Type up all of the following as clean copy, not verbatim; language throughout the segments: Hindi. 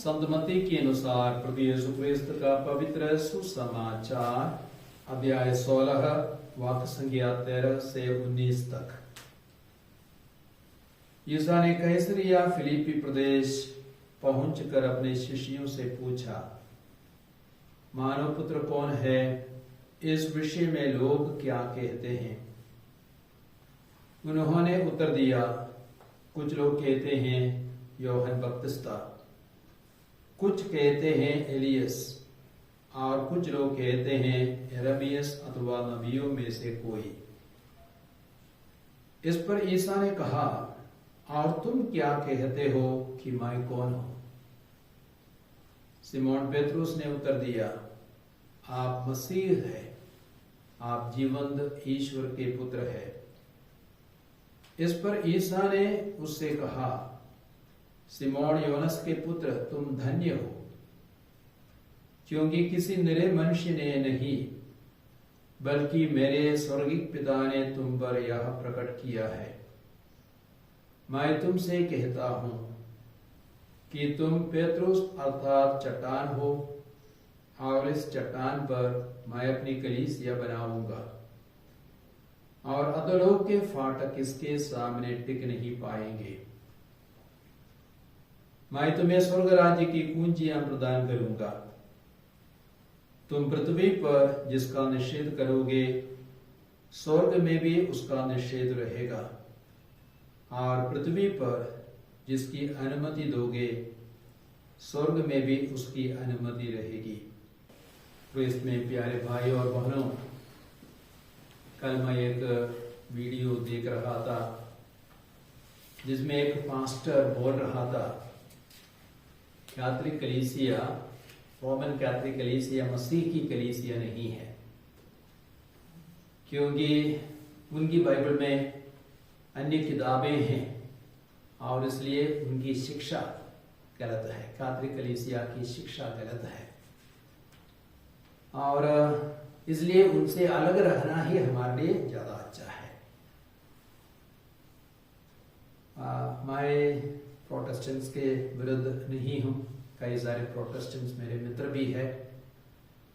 संत मत्ती के अनुसार प्रभु यीशु क्रिस्त का पवित्र सुसमाचार अध्याय 16 वाक्य संख्या 13 से 19 तक। यीशु ने कैसरिया फिलिप्पी प्रदेश पहुंचकर अपने शिष्यों से पूछा, मानव पुत्र कौन है? इस विषय में लोग क्या कहते हैं? उन्होंने उत्तर दिया, कुछ लोग कहते हैं यूहन्ना बपतिस्ता, कुछ कहते हैं एलियस और कुछ लोग कहते हैं यिर्मयाह अथवा नबियों में से कोई। इस पर ईसा ने कहा, और तुम क्या कहते हो कि मैं कौन हूं? सिमोन पेतरुस ने उत्तर दिया, आप मसीह है, आप जीवंत ईश्वर के पुत्र है। इस पर ईसा ने उससे कहा, सिमोन योनस के पुत्र, तुम धन्य हो, क्योंकि किसी निरे मनुष्य ने नहीं बल्कि मेरे स्वर्गिक पिता ने तुम पर यह प्रकट किया है। मैं तुमसे कहता हूं कि तुम पेतरुस अर्थात चट्टान हो, और इस चट्टान पर मैं अपनी कलीसिया बनाऊंगा, और अधोलोक के फाटक इसके सामने टिक नहीं पाएंगे। मैं तुम्हें स्वर्ग राज्य की कुंजियां प्रदान करूंगा। तुम पृथ्वी पर जिसका निषेध करोगे, स्वर्ग में भी उसका निषेध रहेगा, और पृथ्वी पर जिसकी अनुमति दोगे, स्वर्ग में भी उसकी अनुमति रहेगी। तो इसमें प्यारे भाई और बहनों, कल मैं एक वीडियो देख रहा था जिसमें एक पास्टर बोल रहा था, कैथोलिक कलीसिया, रोमन कैथोलिक कलीसिया मसीह की कलीसिया नहीं है, क्योंकि उनकी बाइबल में अन्य किताबें हैं और इसलिए उनकी शिक्षा गलत है। कैथोलिक कलीसिया की शिक्षा गलत है और इसलिए उनसे अलग रहना ही हमारे लिए ज्यादा अच्छा है। मैं प्रोटेस्टेंट्स के विरुद्ध नहीं हूं, कई सारे प्रोटेस्टेंट्स मेरे मित्र भी है,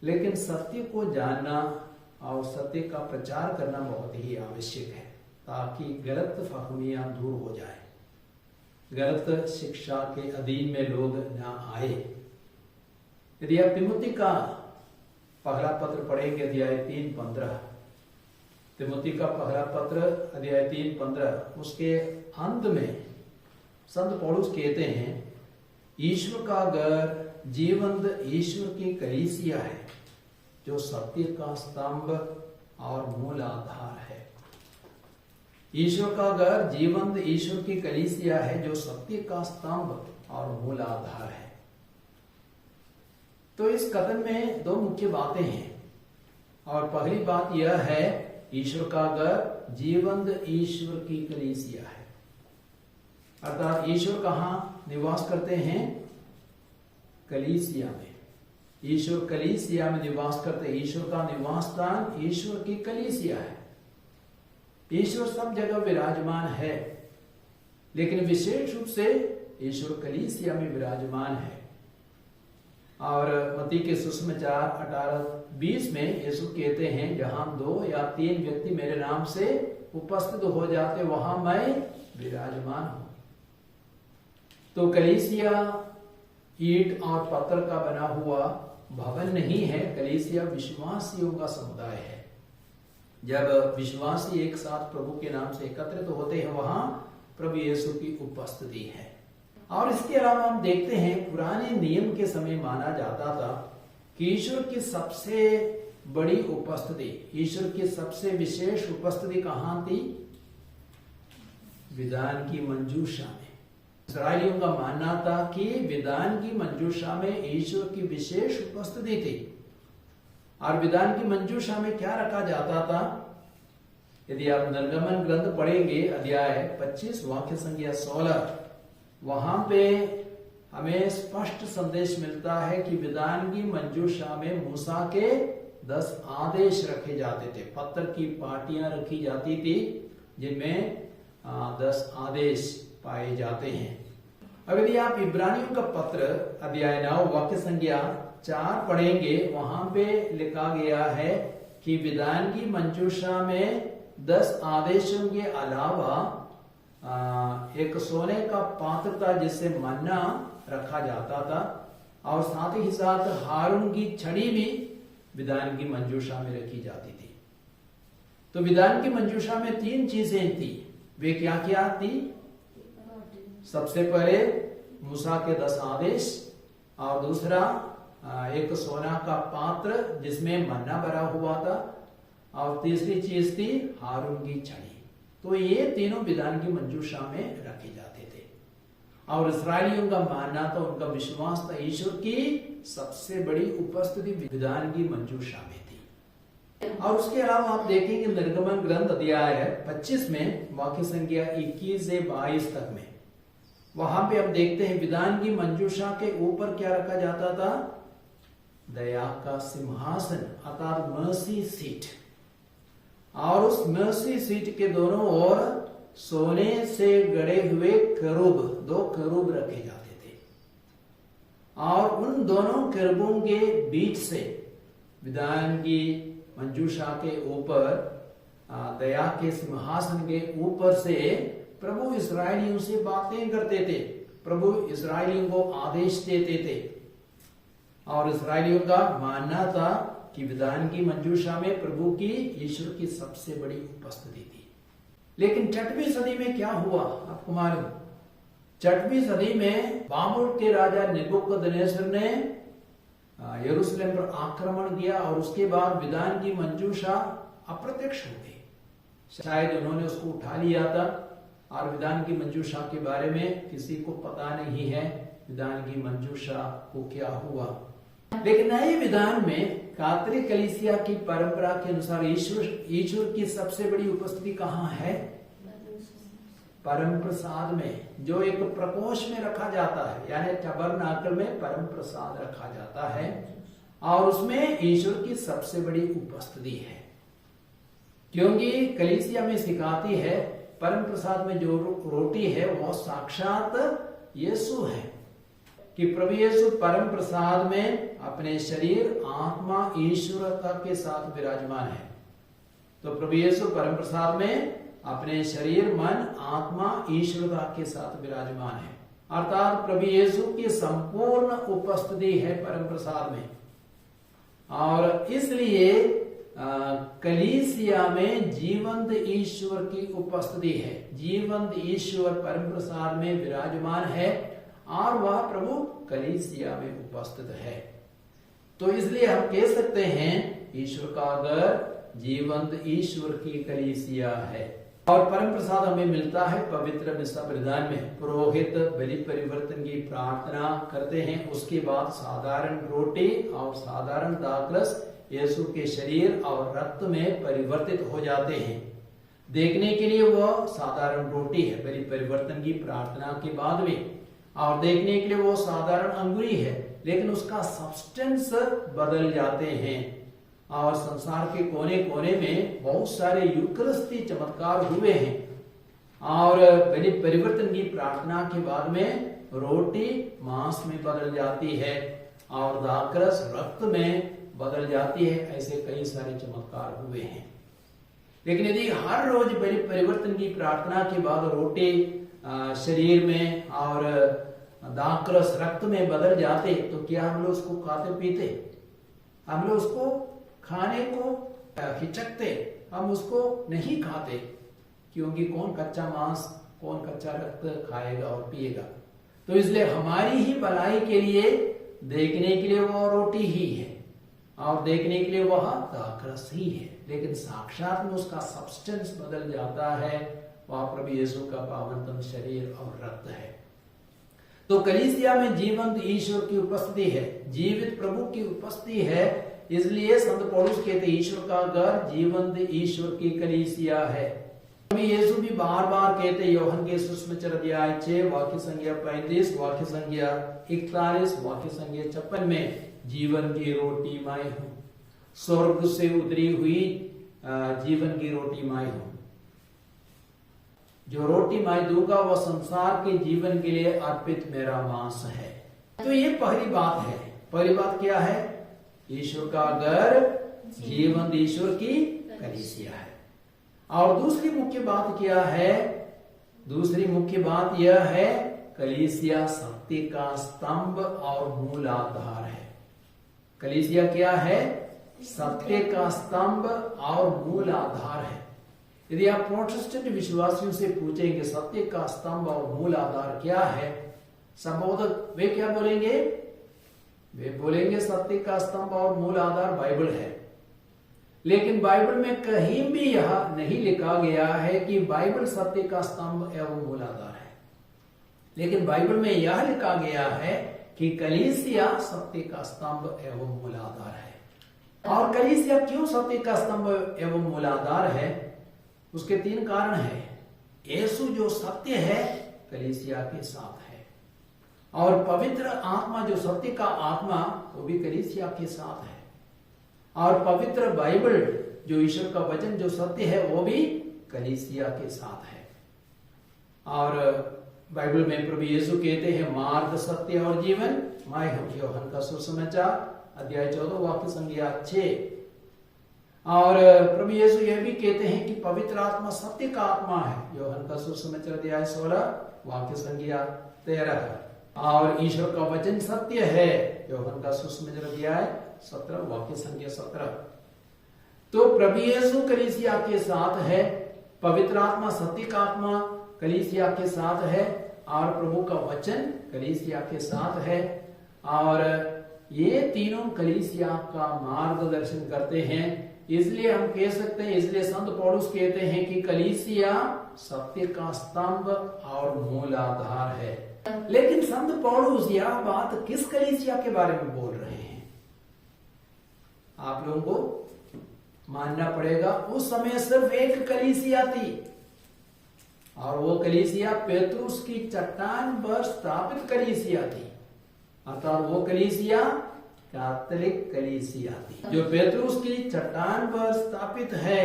लेकिन सत्य को जानना और सत्य का प्रचार करना बहुत ही आवश्यक है, ताकि गलत फहमियां दूर हो जाए, गलत शिक्षा के अधीन में लोग ना आए। यदि आप तिमुथी का पहला पत्र पढ़ेंगे, अध्याय 3:15, तिमुथी का पहला पत्र अध्याय 3:15, उसके अंत में संत पौलुस कहते हैं, ईश्वर का घर जीवंत ईश्वर की कलीसिया है, जो सत्य का स्तंभ और मूल आधार है। ईश्वर का घर जीवंत ईश्वर की कलीसिया है, जो सत्य का स्तंभ और मूल आधार है। तो इस कथन में दो मुख्य बातें हैं, और पहली बात यह है, ईश्वर का घर जीवंत ईश्वर की कलीसिया है, अर्थात ईश्वर कहां निवास करते हैं? कलीसिया में। ईश्वर कलीसिया में निवास करते हैं। ईश्वर का निवास स्थान ईश्वर की कलीसिया है। ईश्वर सब जगह विराजमान है, लेकिन विशेष रूप से ईश्वर कलीसिया में विराजमान है। और मत्ती के सुसमाचार 18:20 में यीशु कहते हैं, जहां 2 या 3 व्यक्ति मेरे नाम से उपस्थित हो जाते, वहां मैं विराजमान हूं। तो कलीसिया ईंट और पत्थर का बना हुआ भवन नहीं है, कलीसिया विश्वासियों का समुदाय है। जब विश्वासी एक साथ प्रभु के नाम से एकत्रित होते हैं, वहां प्रभु यीशु की उपस्थिति है। और इसके अलावा हम देखते हैं, पुराने नियम के समय माना जाता था कि ईश्वर की सबसे बड़ी उपस्थिति, ईश्वर की सबसे विशेष उपस्थिति कहां थी? विधान की मंजूषा में। इस्राएलियों का मानना था कि विधान की मंजूषा में ईश्वर की विशेष उपस्थिति थी। और विधान की मंजूषा में क्या रखा जाता था? यदि आप निर्गमन ग्रंथ पढ़ेंगे, अध्याय 25 वाक्य संख्या 16, वहां पे हमें स्पष्ट संदेश मिलता है कि विधान की मंजूषा में मूसा के 10 आदेश रखे जाते थे। पत्थर की पाटियां रखी जाती थी जिनमें 10 आदेश पाए जाते हैं। अब यदि आप इब्रानियों का पत्र अध्याय 9 वाक्य संख्या 4 पढ़ेंगे, वहां पे लिखा गया है कि विधान की मंजूषा में 10 आदेशों के अलावा एक सोने का पात्र था जिससे मन्ना रखा जाता था, और साथ ही साथ हारून की छड़ी भी विधान की मंजूषा में रखी जाती थी। तो विधान की मंजूषा में 3 चीजें थी। वे क्या क्या थी? सबसे पहले मूसा के 10 आदेश, और दूसरा एक सोना का पात्र जिसमें मन्ना भरा हुआ था, और तीसरी चीज थी हारून की छड़ी। तो ये तीनों विधान की मंजूषा में रखे जाते थे, और इस्राएलियों का मानना था, उनका विश्वास था, ईश्वर की सबसे बड़ी उपस्थिति विधान की मंजूषा में थी। और उसके अलावा आप देखेंगे निर्गमन ग्रंथ अध्याय 25 में वाक्य संख्या 21 से 22 तक में, वहां पे हम देखते हैं विधान की मंजूषा के ऊपर क्या रखा जाता था? दया का सिंहासन, अर्थात मर्सी सीट, और उस मर्सी सीट के दोनों ओर सोने से गढ़े हुए करूब, 2 करूब रखे जाते थे, और उन दोनों करूबों के बीच से विधान की मंजूषा के ऊपर, दया के सिंहासन के ऊपर से प्रभु इस्राएलियों से बातें करते थे, प्रभु इस्राएलियों को आदेश देते थे, और इस्राएलियों का मानना था कि विधान की मंजूषा में प्रभु की, ईश्वर की सबसे बड़ी उपस्थिति थी। लेकिन 6वीं सदी में क्या हुआ आपको मालूम? 6वीं सदी में बाबुल के राजा नेबुकदनेस्सर ने यरूशलेम पर आक्रमण किया, और उसके बाद विधान की मंजूषा अप्रत्यक्ष हो गई। शायद उन्होंने उसको उठा लिया था, और विधान की मंजूषा के बारे में किसी को पता नहीं है विधान की मंजूषा को क्या हुआ। लेकिन नए विधान में कातरी कलीसिया की परंपरा के अनुसार ईश्वर की सबसे बड़ी उपस्थिति कहाँ है? परम प्रसाद में, जो एक प्रकोष्ठ में रखा जाता है, यानी टबरनाकल में परम प्रसाद रखा जाता है, और उसमें ईश्वर की सबसे बड़ी उपस्थिति है। क्योंकि कलीसिया में सिखाती है परम प्रसाद में जो रोटी है वो साक्षात यीशु है, कि प्रभु यीशु परम प्रसाद में अपने शरीर, आत्मा, ईश्वरता के साथ विराजमान है। तो प्रभु यीशु परम प्रसाद में अपने शरीर, मन, आत्मा, ईश्वरता के साथ विराजमान है, अर्थात प्रभु यीशु की संपूर्ण उपस्थिति है परम प्रसाद में। और इसलिए कलीसिया में जीवंत ईश्वर की उपस्थिति है, जीवंत ईश्वर परम प्रसाद में विराजमान है, और वह प्रभु कलीसिया में उपस्थित है। तो इसलिए हम कह सकते हैं ईश्वर का घर जीवंत ईश्वर की कलीसिया है। और परम प्रसाद हमें मिलता है पवित्र मिसा परिधान में। पुरोहित बलि परिवर्तन की प्रार्थना करते हैं, उसके बाद साधारण रोटी और साधारण दाखरस यीशु के शरीर और रक्त में परिवर्तित हो जाते हैं। देखने के लिए वह साधारण रोटी है बलि परिवर्तन की प्रार्थना के बाद में, और देखने के लिए वो साधारण अंगुरी है, लेकिन उसका सब्सटेंस बदल जाते हैं, और संसार के कोने कोने में बहुत सारे यूकरिस्ती चमत्कार हुए हैं। और बलि परिवर्तन की प्रार्थना के बाद में रोटी मांस में बदल जाती है, और दाखरस रक्त में बदल जाती है। ऐसे कई सारे चमत्कार हुए हैं। लेकिन यदि हर रोज बलि परिवर्तन की प्रार्थना के बाद रोटी शरीर में और दाखरस रक्त में बदल जाते, तो क्या हम लोग उसको खाते पीते? हम लोग उसको खाने को हिचकते, हम उसको नहीं खाते, क्योंकि कौन कच्चा मांस, कौन कच्चा रक्त खाएगा और पिएगा। तो इसलिए हमारी ही भलाई के लिए देखने के लिए वह रोटी ही है, और देखने के लिए वह दाखरस ही है, लेकिन साक्षात में उसका सब्सटेंस बदल जाता है। वह प्रभु यीशु का पावनतम शरीर और रक्त है। तो कलीसिया में जीवंत ईश्वर की उपस्थिति है, जीवित प्रभु की उपस्थिति है। इसलिए संत पौलुस कहते ईश्वर का घर जीवंत ईश्वर की कलीसिया है। यीशु भी बार बार कहते यूहन्ना के सुसमाचार अध्याय 6 वाक्य संख्या 35, वाक्य संख्या 41, वाक्य संख्या 56 में जीवन की रोटी मैं हूं, स्वर्ग से उतरी हुई जीवन की रोटी मैं हूं। जो रोटी मैं दूंगा वो संसार के जीवन के लिए अर्पित मेरा मांस है। तो ये पहली बात है। पहली बात क्या है? ईश्वर का घर जीवंत ईश्वर की कलीसिया है। और दूसरी मुख्य बात क्या है? दूसरी मुख्य बात यह है कलीसिया सत्य का स्तंभ और मूल आधार है। कलीसिया क्या है? सत्य का स्तंभ और मूल आधार है। यदि आप प्रोटेस्टेंट विश्वासियों से पूछेंगे सत्य का स्तंभ और मूल आधार क्या है, संबोधक वे क्या बोलेंगे? वे बोलेंगे सत्य का स्तंभ और मूल आधार बाइबल है। लेकिन बाइबल में कहीं भी यह नहीं लिखा गया है कि बाइबल सत्य का स्तंभ एवं मूल आधार है। लेकिन बाइबल में यह लिखा गया है कि कलीसिया सत्य का स्तंभ एवं मूल आधार है। और कलीसिया क्यों सत्य का स्तंभ एवं मूल आधार है? उसके 3 कारण हैं। यीशु जो सत्य है कलीसिया के साथ है, और पवित्र आत्मा जो सत्य का आत्मा वो भी कलीसिया के साथ है, और पवित्र बाइबल जो ईश्वर का वचन जो सत्य है वो भी कलीसिया के साथ है। और बाइबल में प्रभु यीशु कहते हैं मार्ग सत्य और जीवन, मैं हूं यूहन्ना का सुसमाचार अध्याय 14 वाक्य संख्या 6। और प्रभु यीशु यह भी कहते हैं कि पवित्र आत्मा सत्य का आत्मा है, यूहन्ना का सुसमाचार अध्याय 16 वाक्य संख्या 13। और ईश्वर का वचन सत्य है, यूहन्ना का सुसमाचार अध्याय 17 वाक्य संख्या 17। तो प्रभु यीशु कलीसिया के साथ है, पवित्र आत्मा सत्य का आत्मा कलीसिया के साथ है, और प्रभु का वचन कलीसिया के साथ है। और ये तीनों कलीसिया का मार्गदर्शन करते हैं। इसलिए हम कह सकते हैं, इसलिए संत पौलुस कहते हैं कि कलीसिया सत्य का स्तंभ और मूल आधार है। लेकिन संत पौलुस यह बात किस कलीसिया के बारे में बोल रहे हैं? आप लोगों को मानना पड़ेगा उस समय सिर्फ एक कलीसिया थी, और वो कलीसिया पेत्रुस की चट्टान पर स्थापित कलीसिया थी। अर्थात वो कलीसिया कैथोलिक कलीसिया थी जो पेत्रुस की चट्टान पर स्थापित है।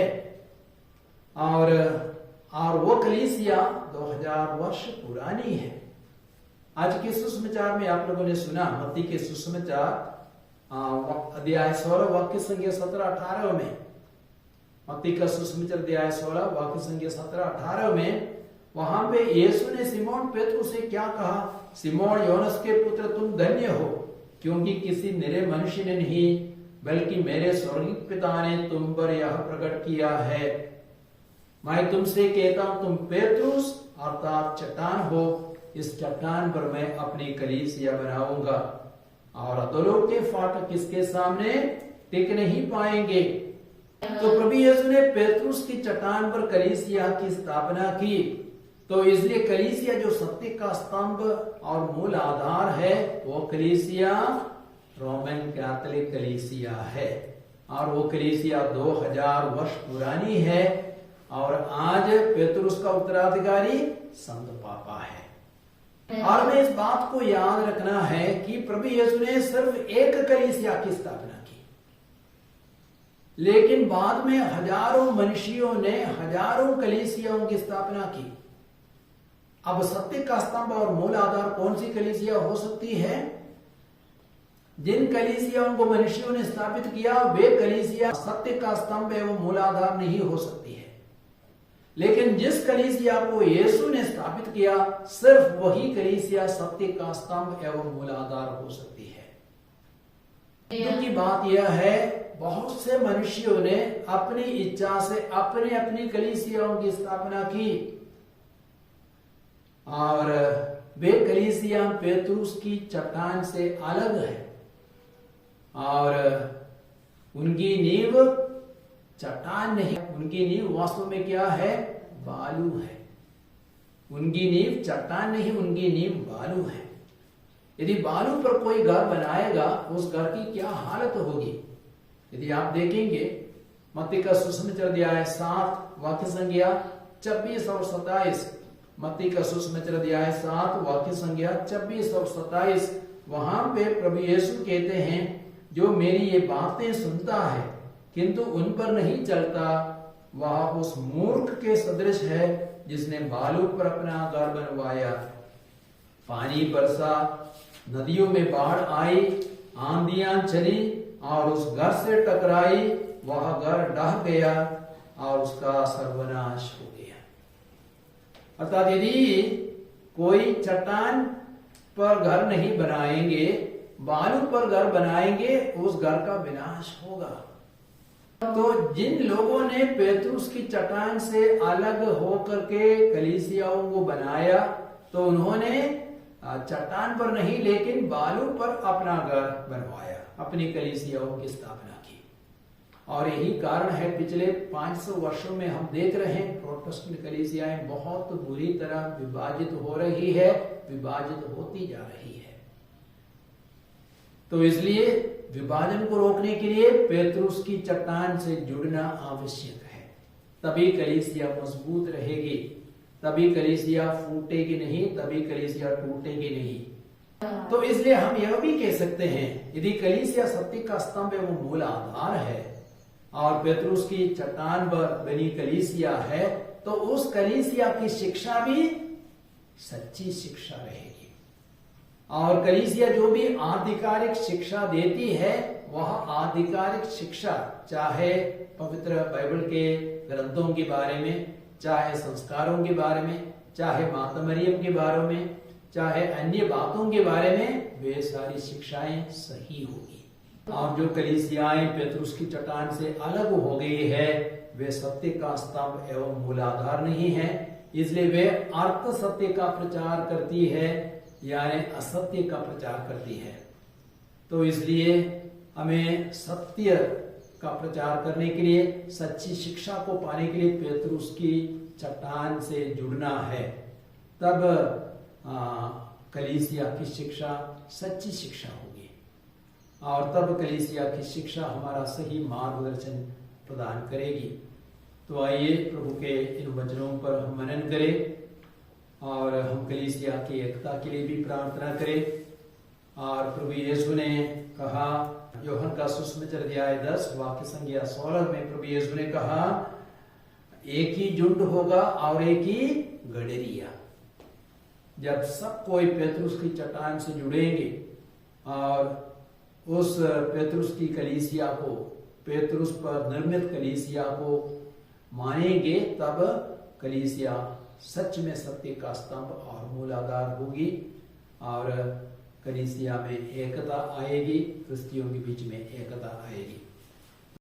और वो कलीसिया 2000 वर्ष पुरानी है। आज के सुसमाचार में आप लोगों ने सुना, मत्ती के सुसमाचार अध्याय 16 वाक्य संख्या 17-18 में, मत्ती का सुसमाचार अध्याय 16 वाक्य संख्या 17-18 में, वहां पे यीशु ने सिमोन पेत्रु से क्या कहा? सिमोन योनस के पुत्र तुम धन्य हो, क्योंकि किसी निरे मनुष्य ने नहीं बल्कि मेरे स्वर्गीय पिता ने तुम पर यह प्रकट किया है। मैं तुमसे कहता हूं तुम पेत्रुस अर्थात चट्टान हो, इस चट्टान पर मैं अपनी कलीसिया बनाऊंगा, और अधोलोक के फाटक इसके सामने टिक नहीं पाएंगे। तो प्रभु यीशु ने पेत्रुस की चट्टान पर कलीसिया की स्थापना की। तो इसलिए कलीसिया जो सत्य का स्तंभ और मूल आधार है वो कलीसिया रोमन कैथोलिक कलीसिया है, और वो कलीसिया 2000 वर्ष पुरानी है। और आज पेत्रुस का उत्तराधिकारी संत पापा है। और हमें इस बात को याद रखना है कि प्रभु यीशु ने सिर्फ एक कलीसिया की स्थापना की, लेकिन बाद में हजारों मनुष्यों ने हजारों कलीसियाओं की स्थापना की। अब सत्य का स्तंभ और मूल आधार कौन सी कलीसिया हो सकती है? जिन कलीसियाओं को मनुष्यों ने स्थापित किया वे कलीसिया सत्य का स्तंभ एवं मूल आधार नहीं हो सकती है। लेकिन जिस कलीसिया को यीशु ने स्थापित किया सिर्फ वही कलीसिया सत्य का स्तंभ एवं मूल आधार हो सकती है। दुख की बात यह है बहुत से मनुष्यों ने अपनी इच्छा से अपनी अपनी कलीसियाओं की स्थापना की, और वे कलीसिया पेत्रुस की चट्टान से अलग है, और उनकी नींव चट्टान नहीं, उनकी नींव वास्तव में क्या है? बालू है। उनकी नींव चट्टान नहीं, उनकी नींव बालू है। यदि बालू पर कोई घर बनाएगा उस घर की क्या हालत होगी? यदि आप देखेंगे मत्ती का सुसमाचार अध्याय 7 वाक्य संख्या 26 और 27, मत्ती का सुसमाचार अध्याय 7 वाक्य संख्या 26 और 27, वहां पे प्रभु यीशु कहते हैं जो मेरी ये बातें सुनता है किंतु उन पर नहीं चलता वह उस मूर्ख के सदृश है जिसने बालू पर अपना घर बनवाया। पानी बरसा, नदियों में बाढ़ आई, आंधियां चली और उस घर से टकराई, वह घर ढह गया और उसका सर्वनाश हो गया। अर्थात यदि कोई चट्टान पर घर नहीं बनाएंगे, बालू पर घर बनाएंगे, उस घर का विनाश होगा। तो जिन लोगों ने पेतरुस की चट्टान से अलग होकर के कलीसियाओं को बनाया, तो उन्होंने चट्टान पर नहीं लेकिन बालू पर अपना घर बनवाया, अपनी कलीसियाओं की स्थापना की। और यही कारण है पिछले 500 वर्षों में हम देख रहे हैं प्रोटेस्टेंट कलीसियाएं बहुत बुरी तरह विभाजित हो रही है, विभाजित होती जा रही है। तो इसलिए विभाजन को रोकने के लिए पेतरुस की चट्टान से जुड़ना आवश्यक है, तभी कलीसिया मजबूत रहेगी, तभी कलीसिया फूटेगी नहीं, तभी कलीसिया टूटेगी नहीं। तो इसलिए हम यह भी कह सकते हैं, यदि कलीसिया सत्य का स्तंभ है, वो मूल आधार है और पेतरुस की चट्टान पर बनी कलीसिया है, तो उस कलीसिया की शिक्षा भी सच्ची शिक्षा रहेगी। और कलीसिया जो भी आधिकारिक शिक्षा देती है, वह आधिकारिक शिक्षा चाहे पवित्र बाइबल के ग्रंथों के बारे में, चाहे संस्कारों के बारे में, चाहे माता मरियम के बारे में, चाहे अन्य बातों के बारे में, वे सारी शिक्षाएं सही होगी। और जो कलीसियाएं पेतरुस की चट्टान से अलग हो गई है, वे सत्य का स्तंभ एवं मूलाधार नहीं है, इसलिए वे अर्थ सत्य का प्रचार करती है, यानी असत्य का प्रचार करती है। तो इसलिए हमें सत्य का प्रचार करने के लिए, सच्ची शिक्षा को पाने के लिए पेतरुस की चट्टान से जुड़ना है, तब कलीसिया की शिक्षा सच्ची शिक्षा होगी और तब कलीसिया की शिक्षा हमारा सही मार्गदर्शन प्रदान करेगी। तो आइए प्रभु के इन वचनों पर हम मनन करें और हम कलीसिया की एकता के लिए भी प्रार्थना करें। और प्रभु यीशु ने कहा, यूहन्ना का सुसमाचार अध्याय 10 वाक्य संख्या 16 में प्रभु यीशु ने कहा, एक ही झुंड होगा और एक ही गडरिया। जब सब कोई पेतरुस की चट्टान से जुड़ेंगे और उस पेतरुस की कलीसिया को, पेतरुस पर निर्मित कलीसिया को मानेंगे, तब कलीसिया सच में सत्य का स्तंभ और मूलाधार होगी और कलीसिया में एकता आएगी, क्रिस्तियों के बीच में एकता आएगी।